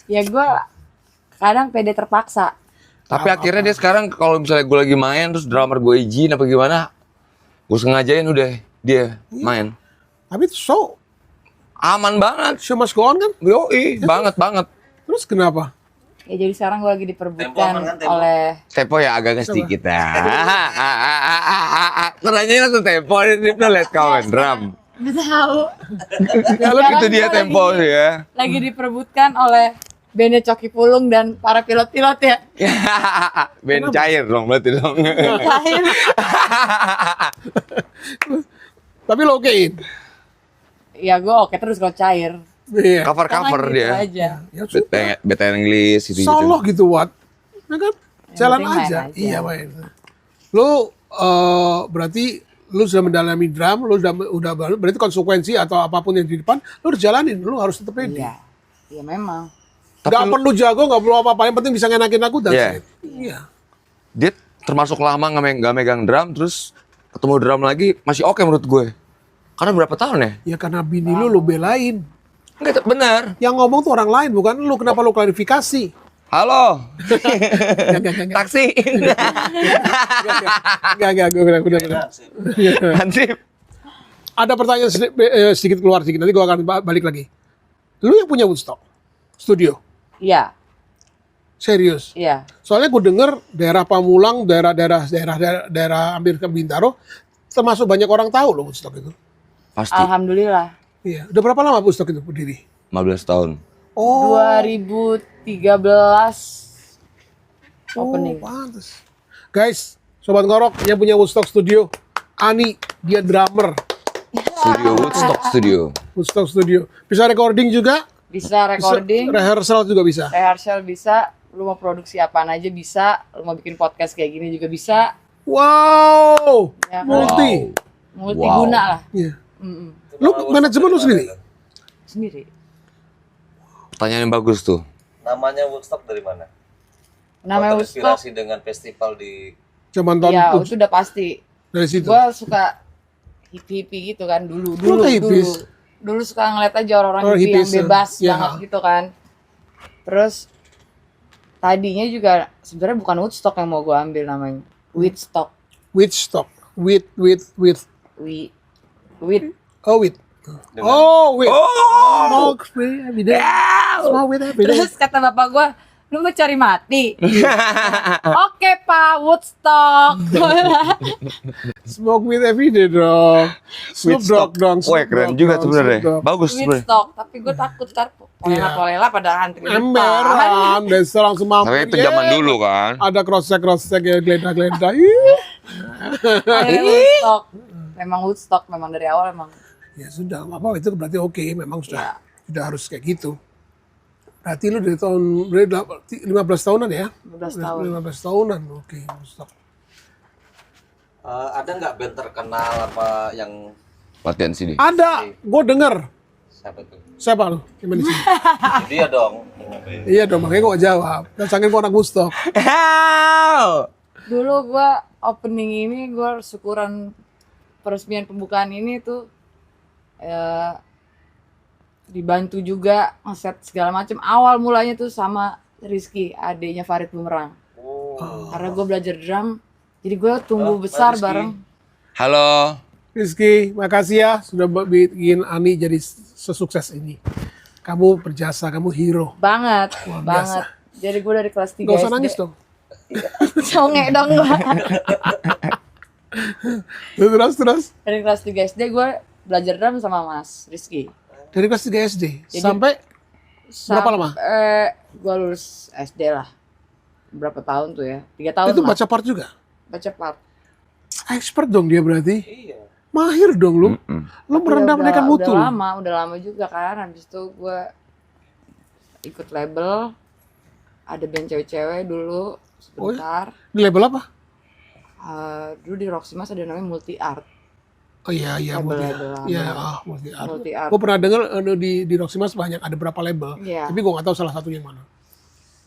Ya gue kadang pede terpaksa.
Tapi akhirnya dia sekarang kalau misalnya gue lagi main terus drummer gue izin apa gimana, gue sengajain udah dia main.
Tapi itu show
Aman banget.
must go on kan?
Yoi, banget.
Terus kenapa?
Ya jadi sekarang gue lagi diperbutkan
Tempo aman kan, tempo?
oleh
Tempo ya agak sedikit ya. Ternyata langsung tempo, dia lihat kawan drum.
Gak tahu.
Kalau
Sekarang
gitu dia
gua
tempo
lagi-
ya.
Lagi diperbutkan oleh bandnya Coki Pulung dan para pilot-pilot ya.
Ben cair dong berarti dong.
Cair.
Tapi lo okein.
Ya gue oke terus kalau cair.
Iya.
Cover-cover
Karena gitu
dia.
aja.
Ya sudah.
Beta English gitu.
Solo gitu, Wat. Ya kan? Jalan
penting main
aja.
aja.
Iya, main. Lo berarti lu sudah mendalami drum, lu udah berarti konsekuensi atau apapun yang di depan, lu harus jalanin, lu harus tetap pede.
Iya. Iya memang.
Nggak perlu jago, nggak perlu apa-apa, yang penting bisa ngenakin aku, that's
Iya.
it. Iya.
Dia termasuk lama nggak megang drum, terus ketemu drum lagi masih oke menurut gue. Karena berapa tahun ya?
Ya karena bini lu belain.
Enggak, bener.
Yang ngomong tuh orang lain, bukan lu. Kenapa lu klarifikasi?
Halo.
Enggak.
Taksi.
Enggak, gue udah.
Hansip.
Ada pertanyaan sedikit keluar sedikit, nanti gue akan balik lagi. Lu yang punya Woodstock Studio?
Iya.
Serius?
Iya.
Soalnya gue denger daerah Pamulang, daerah hampir ke Bintaro, termasuk banyak orang tahu loh Woodstock itu.
Pasti.
Alhamdulillah.
Iya. Udah berapa lama Woodstock itu berdiri?
15 tahun.
Oh,
2013 opening.
Pantes. Guys, Sobat Ngorok yang punya Woodstock Studio, Ani, dia drummer.
Studio Woodstock Studio.
Woodstock Studio. Bisa recording juga?
Bisa recording,
Rehearsal juga bisa?
rehearsal bisa, lu mau produksi apaan aja bisa, lu mau bikin podcast kayak gini juga bisa,
Wow!
Ya,
Multi.
multiguna lah.
Iya.
Mm-mm.
Lu manajemen lu sendiri?
Sendiri.
Pertanyaan yang bagus tuh.
Namanya Woodstock dari mana?
Namanya
Kau
Woodstock,
terinspirasi dengan festival di
Cuman tahun
ya
itu
itu udah pasti.
dari situ.
Gue suka hippie gitu kan dulu
Lu kayak hippies?
dulu suka ngeliat aja orang-orang
Oh,
hippie yang
hippies,
bebas
ya.
banget gitu kan. Terus tadinya juga sebenarnya bukan Woodstock yang mau gue ambil namanya, Woodstock.
Woodstock. With.
With
Oh, with. Oh, with. Smoke with every day. Smoke with every day.
Terus kata bapak gue, lu mau cari mati? Oke Pak, Woodstock.
Smoke with every day dong. Snoop Dogg dong.
Wah, keren juga sebenarnya.
Snoop Dogg.
Bagus sebenarnya.
Woodstock, tapi gue takut ntar
Iya.
polela pada antri depan.
Emberan, desa langsung mampir.
Tapi itu zaman dulu kan.
Ada cross-check ya, geledah-geledah.
Akhirnya Woodstock. Memang Woodstock, memang dari awal memang.
Ya sudah, apa itu berarti oke, memang sudah harus kayak gitu. Berarti lu dari tahun 15 tahunan ya?
15 tahun.
15 tahunan, oke. Woodstock.
ada nggak band terkenal apa yang
Latihan sini.
Ada, gue denger.
siapa tuh?
Siapa lu? Yang main di sini?
Dia dong.
Iya dong, makanya gue gak jawab. Dan sangin gue anak Woodstock.
Dulu gue opening ini, gue syukuran peresmian pembukaan ini tuh dibantu juga ngeset segala macam. Awal mulanya tuh sama Rizky, adiknya Farid Bumerang. Karena gue belajar drum, jadi gue tumbuh besar
Rizky.
bareng.
Halo.
Rizky, makasih ya sudah bikin Ani jadi sesukses ini. Kamu berjasa, kamu hero.
Banget,
Luar
banget. Jadi gue dari kelas 3
Gak usah nangis dong.
Conge dong gue.
Terus.
Dari kelas 3 SD gue belajar drum sama Mas Rizky.
Dari kelas 3 SD sampai berapa lama?
Gue lulus SD lah. Berapa tahun tuh ya? 3 tahun
Itu
lah.
baca part juga?
Baca part.
Expert dong dia berarti.
Iya.
Mahir dong lu. Lu merendah menaikkan mutu. lu.
Udah lama juga kan. Habis itu gue ikut label. Ada band cewek-cewek dulu sebentar.
Di label apa?
Dulu di Roxy Mas ada namanya Multi Art.
Oh iya, multi
Label-label lama.
Iya, multi art.
Multi Art.
Gue pernah denger di Roxy Mas banyak ada berapa label.
Iya.
Tapi gue gak tahu salah satu yang mana.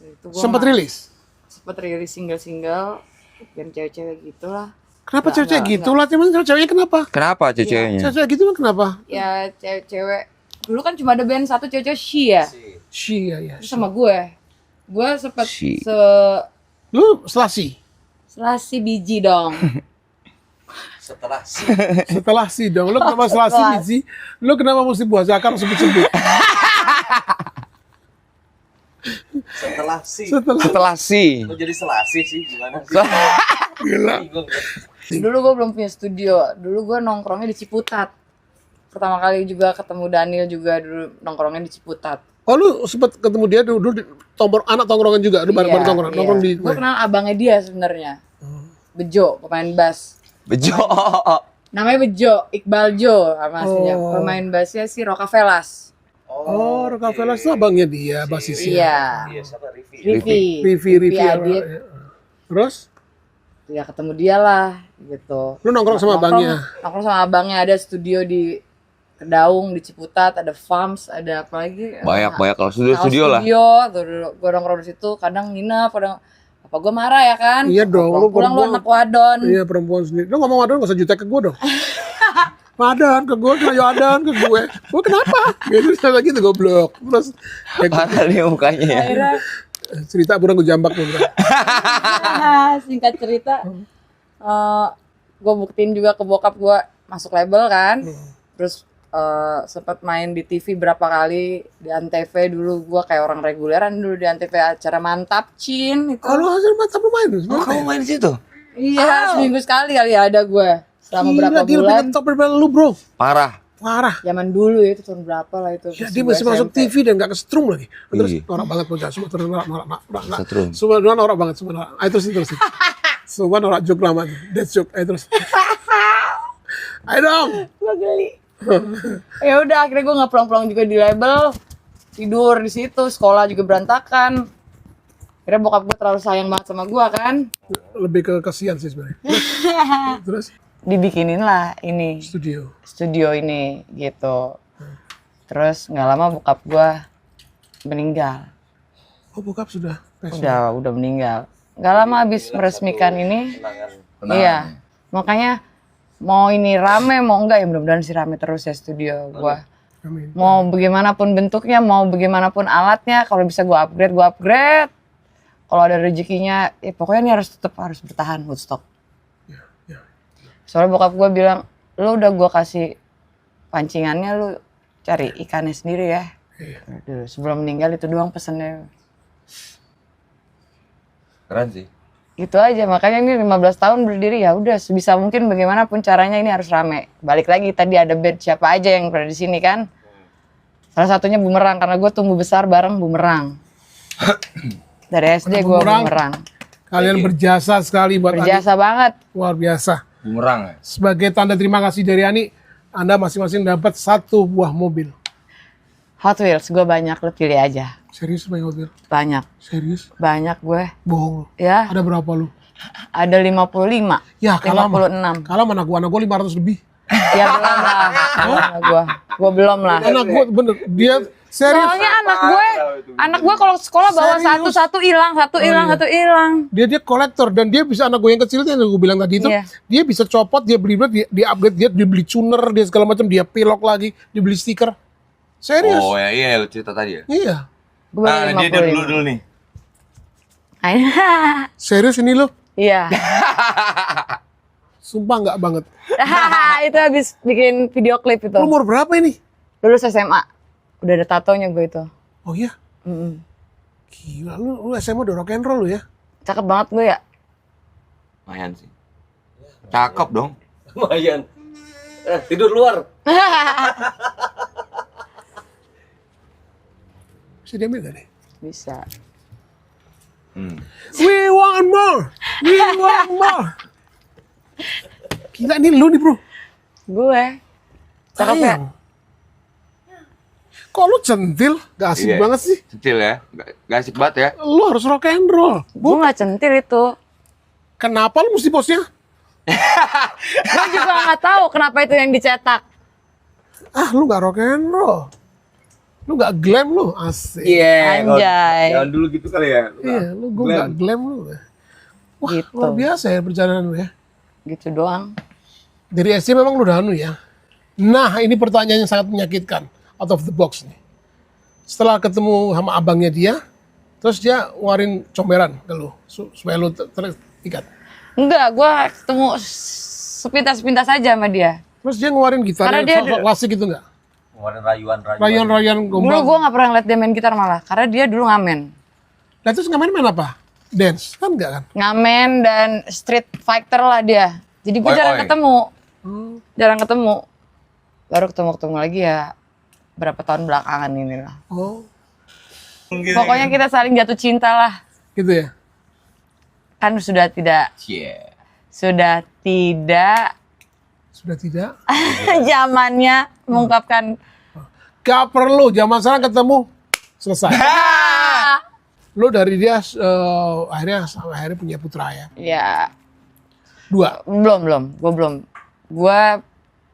Itu gua
Sempat rilis.
sempet rilis single-single band cewek-cewek gitulah.
Kenapa
Nggak,
cewek-cewek
nggak,
gitu lah? Cuman cewek-ceweknya kenapa?
Kenapa ceweknya?
Cewek-cewek gitu kan kenapa?
Ya cewek-cewek dulu kan cuma ada band satu cewek-cewek She ya.
She ya.
Terus sama gue sempet
She.
Lu selasi.
selasi biji dong.
Setelah si
Setelah si dong. Lu kenapa selasi
Setelah.
biji? Lu kenapa mesti buah zakar sebut-sebut?
setelah si
Setelah si.
Kok jadi selasi sih gimana sih?
Gila.
Bingung.
Dulu gue belum punya studio. Dulu gue nongkrongnya di Ciputat. Pertama kali juga ketemu Daniel juga dulu nongkrongnya di Ciputat.
Oh lu sempet ketemu dia dulu di anak tongkrongan juga. Lu bareng-bareng tongkrongan. Nongkrong di
Gue kenal abangnya dia sebenarnya. Bejo, pemain bass.
Bejo.
Namanya Bejo, Iqbal Jo sama aslinya.
Oh.
Pemain bassnya si Roka Velas.
Oh, Rockefeller itu abangnya dia, basisnya.
Iya.
Iya, siapa Rivi?
Rivi.
Rivi
Adit.
Terus?
Ya ketemu dia lah. gitu.
Lu nongkrong sama abangnya?
Nongkrong sama abangnya, ada studio di Kedaung, di Ciputat, ada Farms, ada apa lagi?
Banyak kalau studio lah.
Studio, tuh gue nongkrong di situ, kadang nginep, kadang apa gue marah ya kan?
Iya dong, lu
Pulang lu
perempuan.
anak wadon.
Iya perempuan sendiri. Lu ngomong wadon gak usah jutek ke gue dong. Wadan ke gue, kena wadan ke gue. Gue kenapa? Gitu lagi tuh goblok. Terus ya,
Parah nih mukanya ya.
Akhirnya
cerita burang gue jambak tuh.
singkat cerita, gue buktiin juga ke bokap gue masuk label kan. Terus sempat main di TV berapa kali, di Antv dulu gue kayak orang reguleran dulu di Antv, acara Mantap Cin itu.
Kalau hasil mantap lu main.
Oh, kamu main di situ?
Iya, seminggu sekali kali ada gue selama berapa
dia
bulan.
lebih top daripada lu bro.
Parah.
Parah.
Zaman dulu ya, itu tahun berapa lah itu.
Ya, dia masih masuk TV dan gak kesetrum lagi. Terus
Iya.
norak banget bocah. Semua terus norak.
Setrum.
Semua norak banget. Semua norak. Ayo terus. Semua norak joke lama. That's joke. Ayo terus. Ayo dong.
Gue geli. Ya udah, akhirnya gue nggak pulang-pulang juga di label, tidur di situ, sekolah juga berantakan. Akhirnya bokap gue terlalu sayang banget sama gue kan.
Lebih ke kasihan sih sebenarnya. Terus
Dibikinin lah ini
studio.
ini gitu. Terus nggak lama bokap gua meninggal.
Oh bokap sudah.
Udah meninggal. Nggak lama habis meresmikan ini. Iya. Makanya mau ini rame mau enggak ya, mudah-mudahan sih rame terus ya studio gua.
Amin.
Mau bagaimanapun bentuknya, mau bagaimanapun alatnya, kalau bisa gua upgrade. Kalau ada rezekinya, ya pokoknya ini tetap harus bertahan Woodstock.
Ya.
Soalnya bokap gua bilang, lu udah gua kasih pancingannya, lu cari ikannya sendiri ya.
Iya.
Aduh, sebelum meninggal itu doang pesennya.
Keren sih.
Gitu aja, makanya ini 15 tahun berdiri, ya udah sebisa mungkin bagaimanapun caranya ini harus rame. Balik lagi tadi ada band siapa aja yang pernah di sini kan. Salah satunya Bumerang, karena gue tumbuh besar bareng Bumerang. Dari SD gue Bumerang.
Kalian berjasa sekali buat
Berjasa banget.
Ani. Luar biasa.
Bumerang ya?
Sebagai tanda terima kasih dari Ani, Anda masing-masing dapat 1 buah mobil.
Hot Wheels gue banyak, lu pilih aja.
Serius main mobil?
Banyak,
Serius?
banyak gue.
Bohong lu.
Ya,
Ada berapa lu?
ada 55.
Ya kalah mah.
56.
Kalah mana gua, anak gua 500 lebih.
Ya belum lah. Gue belum lah.
Anak gua bener, dia serius.
Soalnya anak gue kalau sekolah bawa
Serius?
satu hilang, satu hilang.
Dia kolektor dan dia bisa, anak gue yang kecil itu yang gue bilang tadi itu,
Iya.
dia bisa copot, dia beli dia upgrade, dia beli tuner, dia segala macam, dia pilok lagi, dia beli stiker. Serius?
Oh ya iya lu cerita tadi ya.
Iya.
Gue bawa
Nah, dia
55.
dulu nih.
Serius ini lo?
Iya.
Sumpah nggak banget.
Itu habis bikin video klip itu.
Lu umur berapa ini?
Lulus SMA. Udah ada tatonya gue itu.
Oh iya?
Mm-mm.
Gila, lu SMA udah rock and roll lu ya?
Cakep banget gue ya.
Lumayan sih. Cakep dong.
Lumayan. Tidur luar.
Bisa diambil gak nih?
Bisa.
We want more! We want more! Gila, ini lu nih bro.
Gue. Cakep ya.
Sayang. Kok lu centil? Gak asik
Iya.
banget sih.
Kecil ya. Gak asik banget ya.
Lu harus rock and roll.
Gue gak centil itu.
Kenapa lu mesti posnya?
Gue juga gak tahu kenapa itu yang dicetak.
Ah, lu gak rock and roll. Lu gak glam lu, asik.
Iya.
Anjay.
Jangan dulu gitu kali ya.
Iya, lu gue gak glam lu. Wah,
Gitu.
luar biasa ya perjalanan lu ya.
Gitu doang.
Dari SD memang lu udah anu ya. Nah, ini pertanyaan yang sangat menyakitkan. Out of the box nih. Setelah ketemu sama abangnya dia, terus dia ngeluarin comberan ke lu. Supaya lu terikat.
Enggak, gue ketemu sepintas-pintas aja sama dia.
Terus dia ngeluarin gitar
Karena dia-
klasik gitu nggak?
Ngeluarin rayuan-rayuan.
Rayon-rayon
Dulu
gombal.
gue gak pernah ngeliat dia main gitar malah. Karena dia dulu ngamen.
Nah terus ngamen main apa? Dance? Kan enggak kan?
Ngamen dan street fighter lah dia. Jadi gue
Oi,
jarang
oi.
ketemu. Jarang ketemu. Baru ketemu lagi ya berapa tahun belakangan ini lah.
Oh,
Pokoknya kita saling jatuh cinta lah.
gitu ya?
Kan sudah tidak
Cie.
Sudah tidak?
zamannya mengungkapkan
Gak perlu, zaman sekarang ketemu, selesai. Lu dari dia akhirnya punya putra ya.
ya
2.
Gue belum. Gue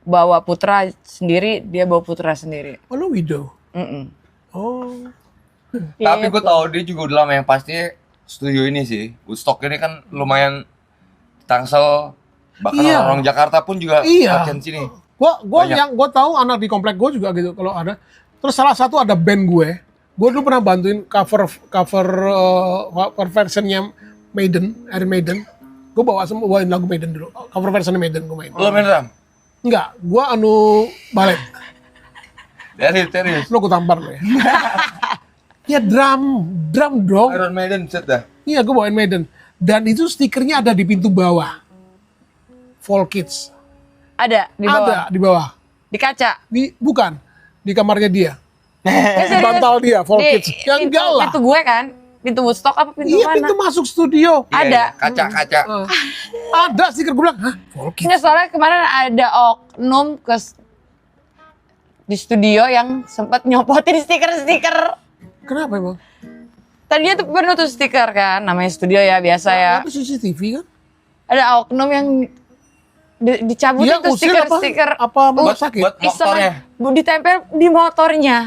bawa putra sendiri, dia bawa putra sendiri.
Oh, lu widow.
Mm-mm.
Oh.
Tapi gue tahu dia juga udah lama yang pasti studio ini sih. Woodstock ini kan lumayan Tangsel, bahkan
Iya.
orang Jakarta pun juga
Iya.
latihan sini.
Gua
Banyak.
yang gua tahu anak di komplek gua juga gitu kalau ada. Terus salah satu ada band gue. Gue dulu pernah bantuin cover versionnya Maiden, Iron Maiden. Gue bawain lagu Maiden dulu. Cover versionnya Maiden gue main.
Lo main drum?
Enggak, gua balet.
Serius.
Lo gue tampar lo ya. Ya drum dong.
Iron Maiden set dah.
Iya, gue bawain Maiden. Dan itu stikernya ada di pintu bawah. Fall Kids.
Ada di bawah.
Ada di bawah.
Di kaca.
Bukan, di kamarnya dia.
Eh,
Di
serius?
bantal dia, Fall
Di
Kids. Yang
pintu,
enggak lah.
pintu gue kan? Pintu Woodstock apa pintu
Iya,
mana?
pintu masuk studio.
Ada.
Kaca-kaca.
Ada stiker, gue bilang, hah, Fall Kids.
Nggak, soalnya kemarin ada oknum di studio yang sempat nyopotin stiker-stiker.
Kenapa emang?
Tadinya tuh penuh tuh stiker kan, namanya studio ya biasa ya.
Tapi CCTV kan?
Ada oknum yang dicabutin
Dia
tuh
usil
stiker-stiker.
apa memang sakit?
Buat motornya.
Ditempel di motornya.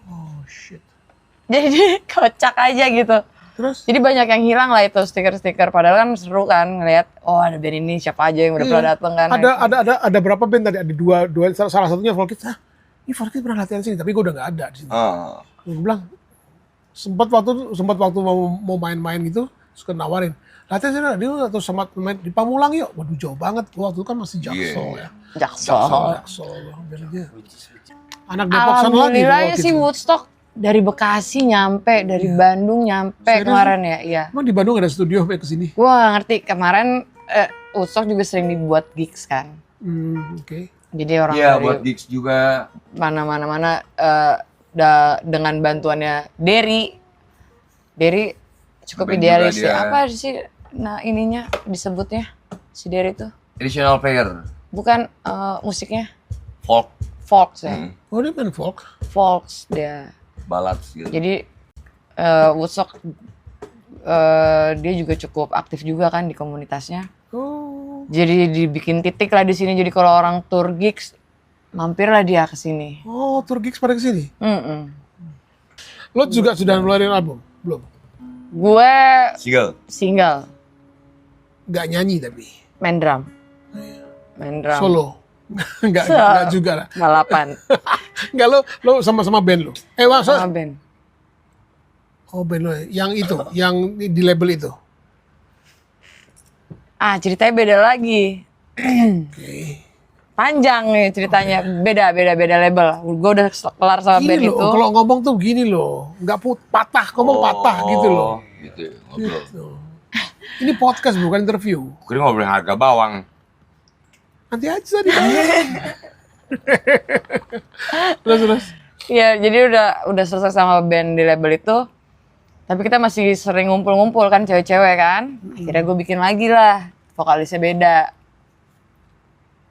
Oh shit.
Jadi kocak aja gitu.
Terus?
Jadi banyak yang hilang lah itu stiker-stiker. Padahal kan seru kan ngeliat, oh ada band ini siapa aja yang udah pernah dateng kan.
Ada berapa band tadi? Ada dua salah satunya Fall Kids. Ini Fall Kids pernah latihan sini, tapi gue udah nggak ada di sini.
Oh.
Gue bilang, sempat waktu mau main-main gitu, suka nawarin. Latihan sini, dia atau sama main di Pamulang yuk. Waduh jauh banget, gua waktu itu kan masih Jaksel ya.
Jaksel.
Jaksel, hampir aja. Anak Depok sana lagi.
Alhamdulillah ya
Fall Kids.
sih Woodstock dari Bekasi nyampe, dari Bandung nyampe
Serius?
kemarin ya. Iya.
Emang di Bandung ada studio sampai ke sini?
Gue gak ngerti, kemarin Woodstock juga sering dibuat gigs kan.
Oke.
Jadi orang
Iya,
dari
buat gigs juga.
mana-mana dengan bantuannya Derry cukup
Band
idealis
juga
ya.
dia.
Apa sih nah ininya disebutnya si Derry tuh?
Additional player.
Bukan musiknya
Folk.
folks ya.
Oh dia main folk?
Folks dia.
Ballads gitu.
Jadi Woodstock dia juga cukup aktif juga kan di komunitasnya.
Oh.
Jadi dibikin titik lah di sini. Jadi kalau orang tour gigs mampirlah dia ke sini.
Oh, tour gigs pada ke sini.
Mm-mm.
Lo juga sudah ngeluarin album? Belum?
Gue
Single.
single,
Nggak nyanyi tapi?
main drum. Main drum.
Solo? Nggak juga lah.
Balapan
Nggak lo sama-sama band lo?
sama
Masa?
band.
Oh band lo yang itu, yang di label itu?
Ah ceritanya beda lagi.
Oke.
Panjang nih ceritanya. Beda label. Gue udah kelar sama band
Gini
itu.
loh, kalau ngomong tuh gini loh. Nggak patah, ngomong patah gitu loh.
Gitu ya, ngobrol.
Gitu. Ini podcast bukan interview.
Kira ngobrolin harga bawang.
Nanti aja di terus.
Iya, jadi udah selesai sama band di label itu. Tapi kita masih sering ngumpul-ngumpul kan cewek-cewek kan. Akhirnya gue bikin lagi lah. Vokalisnya beda.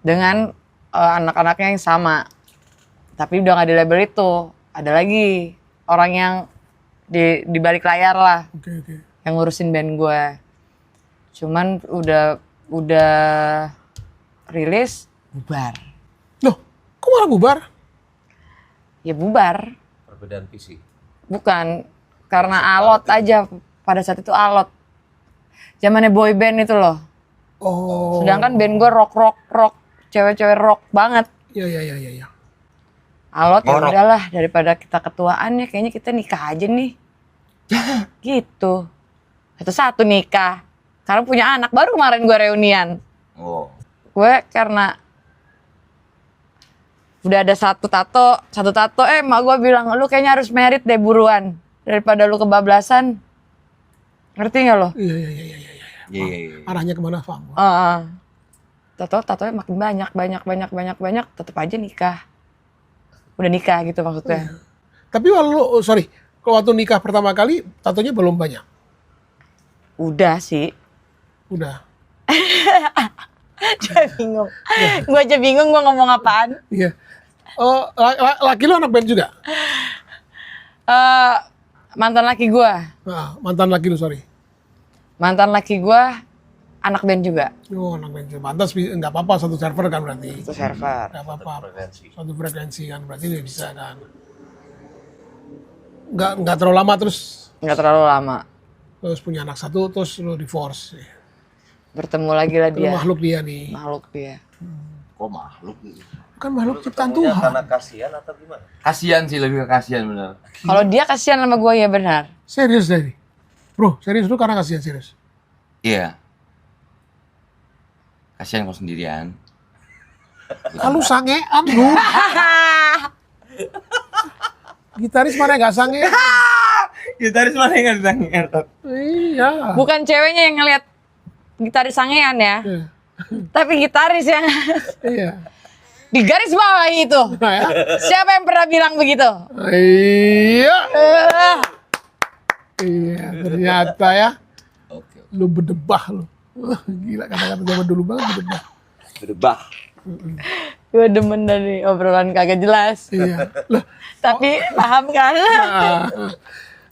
Dengan anak-anaknya yang sama. Tapi udah gak di label itu. Ada lagi orang yang di balik layar lah.
Oke.
Yang ngurusin band gue. Cuman udah rilis, bubar.
Loh, kok malah bubar?
Ya bubar.
Perbedaan visi.
Bukan, karena alot aja. Pada saat itu alot. Zamannya boy band itu loh.
Oh.
Sedangkan band gue rock. Cewek-cewek rock banget.
Iya.
Alot ya
Rock.
udahlah, daripada kita ketuaan ya kayaknya kita nikah aja nih. Gitu. Satu nikah. Sekarang punya anak, baru kemarin gue reunian.
Oh.
Gue karena udah ada satu tato, emak gue bilang, lu kayaknya harus merit deh buruan. Daripada lu kebablasan. Ngerti gak lo?
Iya.
Iya.
Arahnya kemana, Fam?
Tatonya makin banyak, tetep aja nikah. Udah nikah gitu maksudnya.
Tapi kalau waktu nikah pertama kali, tatonya belum banyak?
Udah sih.
Udah?
Gue aja bingung gue ngomong apaan.
Iya. Laki lo anak band juga?
Mantan laki gue.
Nah, mantan laki lo, sorry.
Mantan laki gue anak band juga.
Oh, anak band. Pantas nggak apa-apa satu server kan berarti.
Itu server.
Nggak apa-apa.
Frekuensi.
Satu frekuensi kan berarti dia bisa kan. Nggak terlalu lama terus
Nggak terlalu lama.
punya anak satu terus lu divorce.
Bertemu lagi lah
Itu
dia.
makhluk dia nih.
Makhluk dia.
Kok makhluk gitu?
Kan makhluk ciptaan
Ketemunya
Tuhan.
karena kasihan atau gimana?
Kasian sih, lebih ke kasian bener.
Kalau dia kasihan sama gue ya benar.
Serius dari. Bro, serius lu karena kasihan serius.
Iya. Kasian kalau sendirian.
Kalau sangean lu. Gitaris mana nggak sangean?
Gitaris mana yang nggak
Iya.
Bukan ceweknya yang ngelihat gitaris sangean ya,
Iya.
tapi gitaris yang
Iya.
di garis bawah itu.
Nah, ya.
Siapa yang pernah bilang begitu?
Iya.
Eh,
Iya, ternyata ya.
Oke.
Lu berdebah lu. Wah, gila kata-kata zaman dulu banget berdebah.
Berdebah.
gue demen dari obrolan kagak jelas,
Iya. Lah,
tapi paham kan?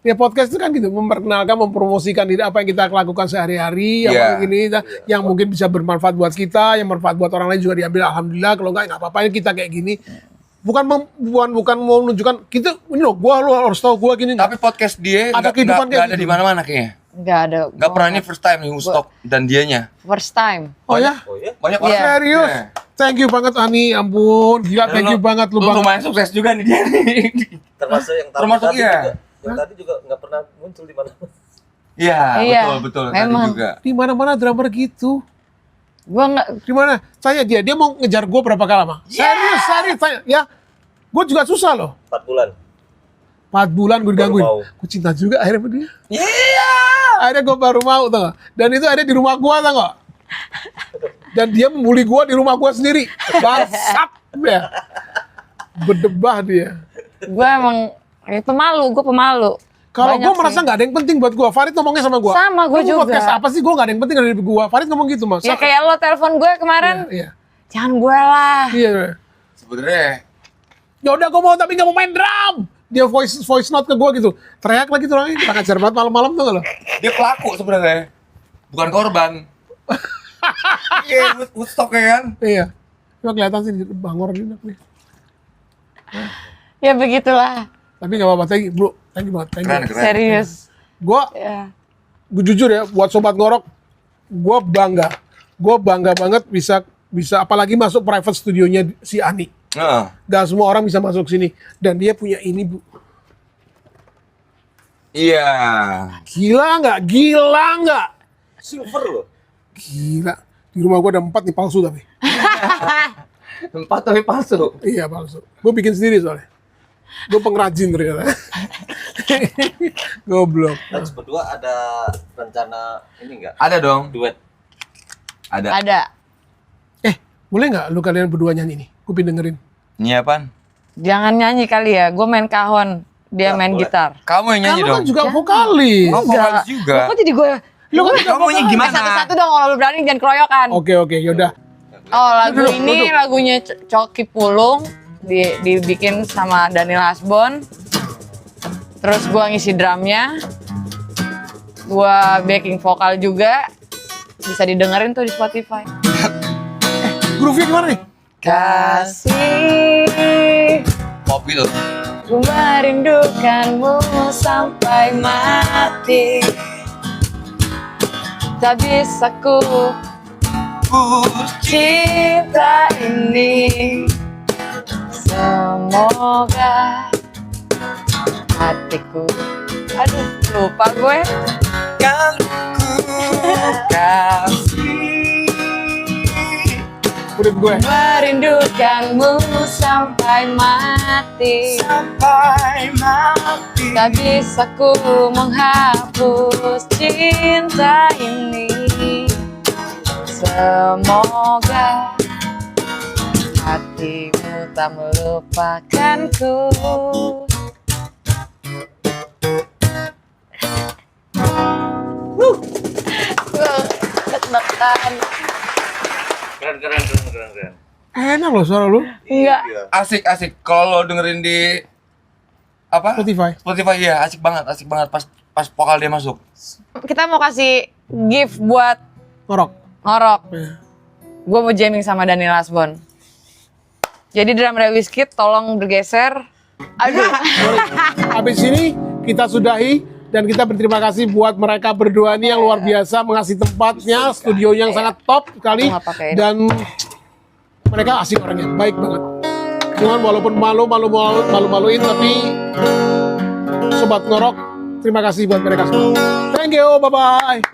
ya podcast itu kan gitu, memperkenalkan, mempromosikan diri apa yang kita lakukan sehari-hari,
Iya.
apa ini yang mungkin bisa bermanfaat buat kita, yang bermanfaat buat orang lain juga diambil alhamdulillah, kalau enggak apa-apa kita kayak gini. Bukan mau menunjukkan kita ini loh, lu harus tahu gua gini.
Tapi podcast dia
Ada kehidupan kayak
nggak ada
gitu.
di mana-mana kayaknya.
Nggak ada.
Nggak pernah ini first time nih Woodstock dan dianya.
First time.
Oh ya?
Oh ya?
Banyak
Iya.
Serius?
Iya.
Thank you banget Ani, ampun. Gila, thank you banget lu banget.
lumayan sukses juga nih dia nih.
Termasuk yang
Termasuk
tadi
iya.
juga. Yang tadi juga nggak pernah muncul di mana.
Iya,
Iya,
betul.
memang.
Tadi juga.
Di mana-mana drummer gitu.
Gue nggak.
Di mana? Saya dia mau ngejar gua berapa kali lama? Serius, saya ya. Gua juga susah loh.
4 bulan.
4 bulan gue digangguin.
Baru mau.
Gue cinta juga akhirnya sama dia.
Iya.
Akhirnya gue baru mau, tau gak? Dan itu ada di rumah gue, tau gak? Dan dia membuli gue di rumah gue sendiri. Bangsat ya. Berdebah dia.
Gue emang gue pemalu.
Kalau
Banyak
gue merasa
sih.
nggak ada yang penting buat gue, Farid ngomongnya sama gue.
Sama, gua juga.
Podcast apa sih? Gue nggak ada yang penting dari gue. Farid ngomong gitu, Mas.
Ya kayak lo telepon gue kemarin,
Iya.
jangan gue lah.
Iya.
Sebenarnya
Ya udah gue mau tapi nggak mau main drum. Dia voice note ke gue gitu. Teriak lagi tuh orangnya. Kita ngajar banget malam-malam tuh lo.
dia pelaku sebenarnya. Bukan korban. Iya, Woodstock ya kan?
Iya. Cuma kelihatan sih bangor ini nih.
Ya begitulah.
Tapi nggak apa-apa. Thank you, bro. Thank you banget. Thank you.
Keren.
Serius.
Gue
Ya.
jujur ya, buat sobat ngorok, gue bangga banget bisa apalagi masuk private studionya si Ani.
Heeh.
Gak semua orang bisa masuk sini, dan dia punya ini bu.
Iya.
Gila nggak?
Silver loh.
Gila. Di rumah gue ada 4 nih palsu tapi.
Tempat tapi palsu.
Iya palsu. Gue bikin sendiri soalnya. Gue pengrajin ternyata. Goblok.
Next berdua ada rencana ini nggak?
Ada dong.
Duet.
Ada.
Boleh nggak lu kalian berdua nyanyi nih? Gue pengen dengerin.
Ini apaan?
Jangan nyanyi kali ya. Gue main kahon, dia main
boleh.
gitar.
Kamu yang nyanyi
Kamu
dong.
kan juga vokalis.
Oh, vokalis juga.
Kok jadi gue?
Lu kan juga
Kamu yang gimana?
Satu-satu dong kalau lu berani jangan keroyokan.
Oke, yaudah.
Oh lagu
Duduk,
ini
duduk.
lagunya Coki Pulung dibikin sama Daniel Hasbon. Terus gua ngisi drumnya, gua backing vokal juga. Bisa didengerin tuh di Spotify.
Groove-nya gimana nih?
Kasih,
Mobil.
ku merindukanmu sampai mati. Tak bisa ku cinta ini. Semoga hatiku, aduh lupa gue.
Kan ku kasih.
Udah gue.
Merindukanmu sampai mati.
Sampai mati.
Tak bisa ku menghapus cinta ini. Semoga hatimu tak melupakanku. Deg-degan.
Keren.
Enak loh suara lu.
Iya.
Asik. Kalau lo dengerin di apa?
Spotify.
Ya, asik banget pas vokal dia masuk.
Kita mau kasih gift buat
Ngorok.
ngorok.
Iya.
Gue mau jamming sama Daniel Asbon. Jadi drummer Wizkid tolong bergeser. Aduh.
Habis ini kita sudahi dan kita berterima kasih buat mereka berdua ini yang luar biasa mengasih tempatnya, studio yang sangat top sekali
Aku nggak pakai ini.
dan mereka asik orangnya, baik banget. Cuman walaupun malu-maluin tapi sobat ngorok, terima kasih buat mereka semua. Thank you, bye-bye.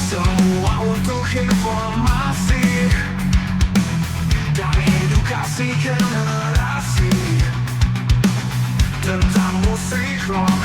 Semua untuk informasi dan edukasi generasi tentang musik rock